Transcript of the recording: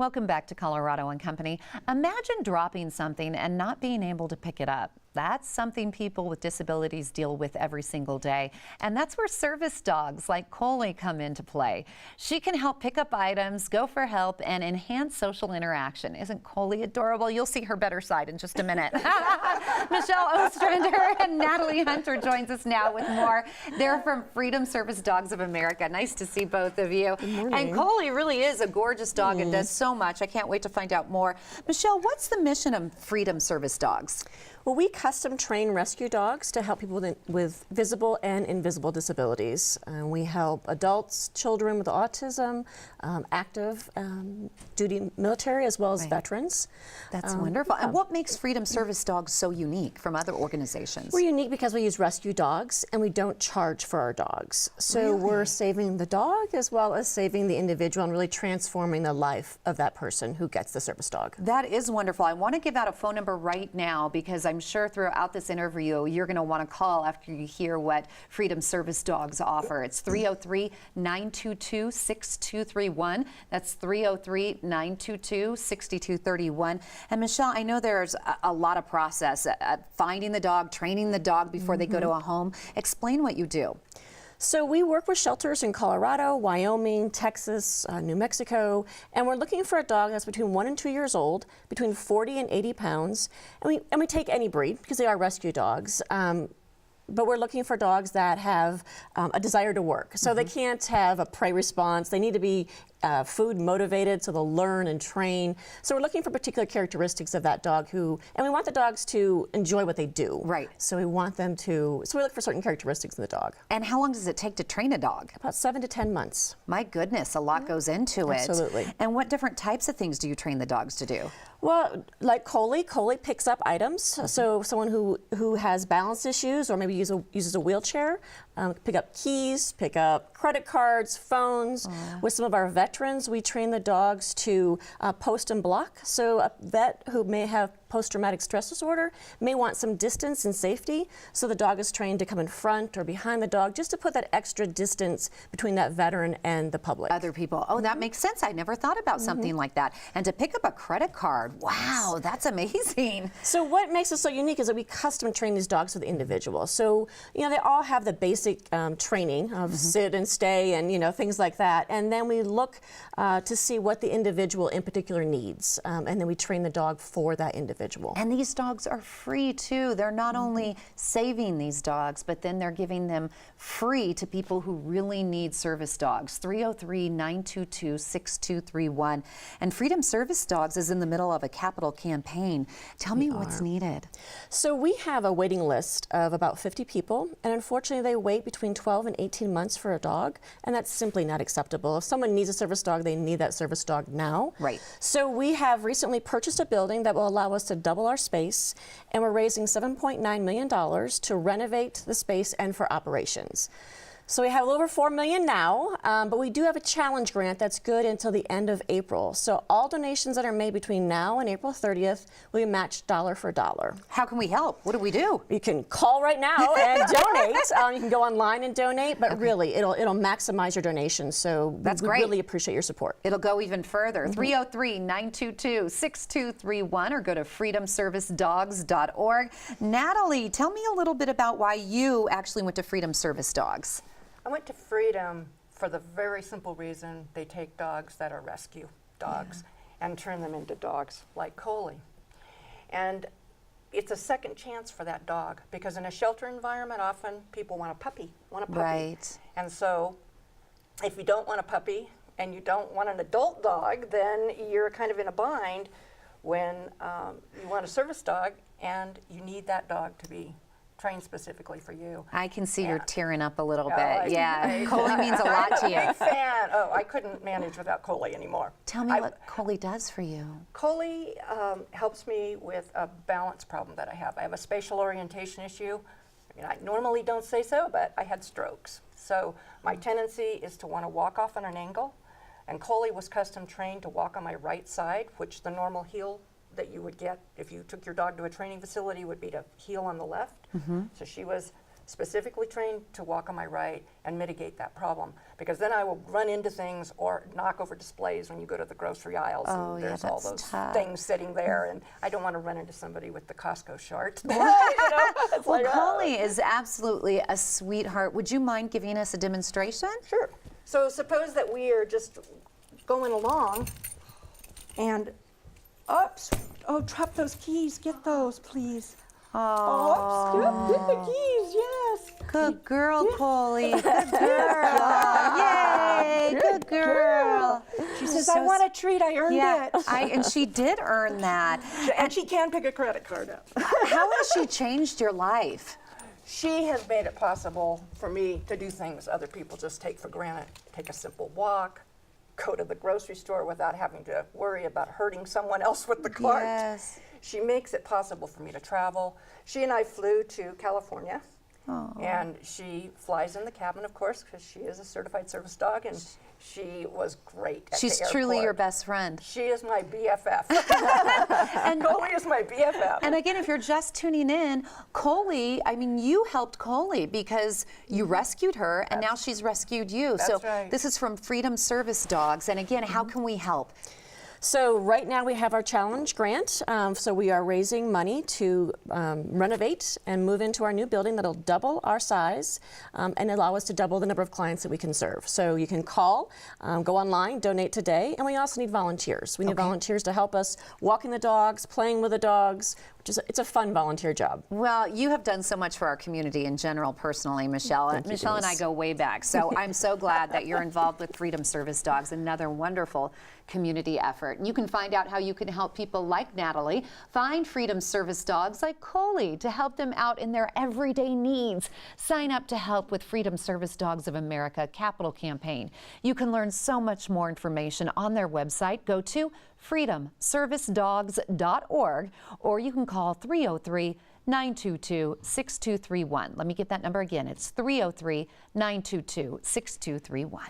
Welcome back to Colorado and Company. Imagine dropping something and not being able to pick it up. That's something people with disabilities deal with every single day. And that's where service dogs like Coley come into play. She can help pick up items, go for help, and enhance social interaction. Isn't Coley adorable? You'll see her better side in just a minute. Michelle Ostrander and Natalie Hunter joins us now with more. They're from Freedom Service Dogs of America. Nice to see both of you. Good morning. And Coley really is a gorgeous dog and does so much. I can't wait to find out more. Michelle, what's the mission of Freedom Service Dogs? Well, we custom train rescue dogs to help people with visible and invisible disabilities. We help adults, children with autism, active duty military, as well as veterans. That's wonderful. And what makes Freedom Service Dogs so unique from other organizations? We're unique because we use rescue dogs and we don't charge for our dogs. So we're saving the dog as well as saving the individual and really transforming the life of that person who gets the service dog. That is wonderful. I want to give out a phone number right now because I'm sure throughout this interview you're going to want to call after you hear what Freedom Service Dogs offer. It's 303-922-6231. That's 303-922-6231. And Michelle, I know there's a lot of process at finding the dog, training the dog before they go to a home. Explain what you do. So we work with shelters in Colorado, Wyoming, Texas, New Mexico, and we're looking for a dog that's between 1 and 2 years old, between 40 and 80 pounds, and we take any breed because they are rescue dogs. But we're looking for dogs that have a desire to work. So they can't have a prey response. They need to be food motivated, so they'll learn and train. So we're looking for particular characteristics of that dog and we want the dogs to enjoy what they do. Right. So we want them to, so we look for certain characteristics in the dog. And how long does it take to train a dog? About 7 to 10 months. My goodness, a lot goes into it. Absolutely. And what different types of things do you train the dogs to do? Well, like Coley picks up items. So someone who has balance issues or maybe uses a wheelchair, pick up keys, pick up credit cards, phones. With some of our veterans, we train the dogs to post and block. So a vet who may have post-traumatic stress disorder may want some distance and safety. So the dog is trained to come in front or behind the dog just to put that extra distance between that veteran and the public. Other people. Oh, that makes sense. I never thought about something like that. And to pick up a credit card, wow, that's amazing. So what makes us so unique is that we custom train these dogs for the individual. So, you know, they all have the basic training of sit and stay and, you know, things like that. And then we look to see what the individual in particular needs. And then we train the dog for that individual. And these dogs are free too. They're not only saving these dogs, but then they're giving them free to people who really need service dogs. 303-922-6231. And Freedom Service Dogs is in the middle of a capital campaign. Tell me what's needed. So we have a waiting list of about 50 people, and unfortunately they wait between 12 and 18 months for a dog, and that's simply not acceptable. If someone needs a service dog, they need that service dog now. Right. So we have recently purchased a building that will allow us to double our space, and we're raising $7.9 million to renovate the space and for operations. So we have a little over $4 million now, but we do have a challenge grant that's good until the end of April. So all donations that are made between now and April 30th will be matched dollar for dollar. How can we help? What do we do? You can call right now and donate. You can go online and donate, but really it'll maximize your donation. So that's we great. Really appreciate your support. It'll go even further. 303-922-6231 or go to freedomservicedogs.org. Natalie, tell me a little bit about why you actually went to Freedom Service Dogs. I went to Freedom for the very simple reason they take dogs that are rescue dogs and turn them into dogs like Coley. And it's a second chance for that dog because in a shelter environment, often people want a puppy, Right. And so if you don't want a puppy and you don't want an adult dog, then you're kind of in a bind when you want a service dog and you need that dog to be trained specifically for you. I can see you're tearing up a little bit. I- Coley means a lot to I'm a you. big fan. Oh, I couldn't manage without Coley anymore. Tell me what Coley does for you. Coley helps me with a balance problem that I have. I have a spatial orientation issue. I mean, I normally don't say so, but I had strokes. So my tendency is to want to walk off on an angle. And Coley was custom trained to walk on my right side, which the normal heel that you would get if you took your dog to a training facility would be to heel on the left. So she was specifically trained to walk on my right and mitigate that problem. Because then I will run into things or knock over displays when you go to the grocery aisles. Oh, and yeah, there's all that's those tough. things sitting there, and I don't want to run into somebody with the Costco short. You know? It's Well, like, oh. Coley is absolutely a sweetheart. Would you mind giving us a demonstration? Sure. So suppose that we are just going along and, oops, oh, drop those keys, get those, please. Oh, Oops, get the keys, yes. good girl, Coley. Good girl. Yay, good girl. She says, I want a treat, I earned Yeah, it. and she did earn that. And she can pick a credit card up. How has she changed your life? She has made it possible for me to do things other people just take for granted. Take a simple walk, go to the grocery store without having to worry about hurting someone else with the cart. Yes. She makes it possible for me to travel. She and I flew to California, and she flies in the cabin, of course, because she is a certified service dog, and she was great at She's the truly your airport. best friend. She is my BFF. And Coley is my BFF. And again, if you're just tuning in, Coley, I mean, you helped Coley because you rescued her, and now she's rescued you. So That's right. this is from Freedom Service Dogs. And again, how can we help? So right now we have our challenge grant. So we are raising money to renovate and move into our new building that'll double our size and allow us to double the number of clients that we can serve. So you can call, go online, donate today, and we also need volunteers. We need volunteers to help us walking the dogs, playing with the dogs, which is it's a fun volunteer job. Well, you have done so much for our community in general, personally, Michelle. Thank you, Michelle and I Denise. go way back. So I'm so glad that you're involved with Freedom Service Dogs, another wonderful community effort. And you can find out how you can help people like Natalie find Freedom Service Dogs like Coley to help them out in their everyday needs. Sign up to help with Freedom Service Dogs of America Capital Campaign. You can learn so much more information on their website. Go to freedomservicedogs.org, or you can call 303-922-6231. Let me get that number again. It's 303-922-6231.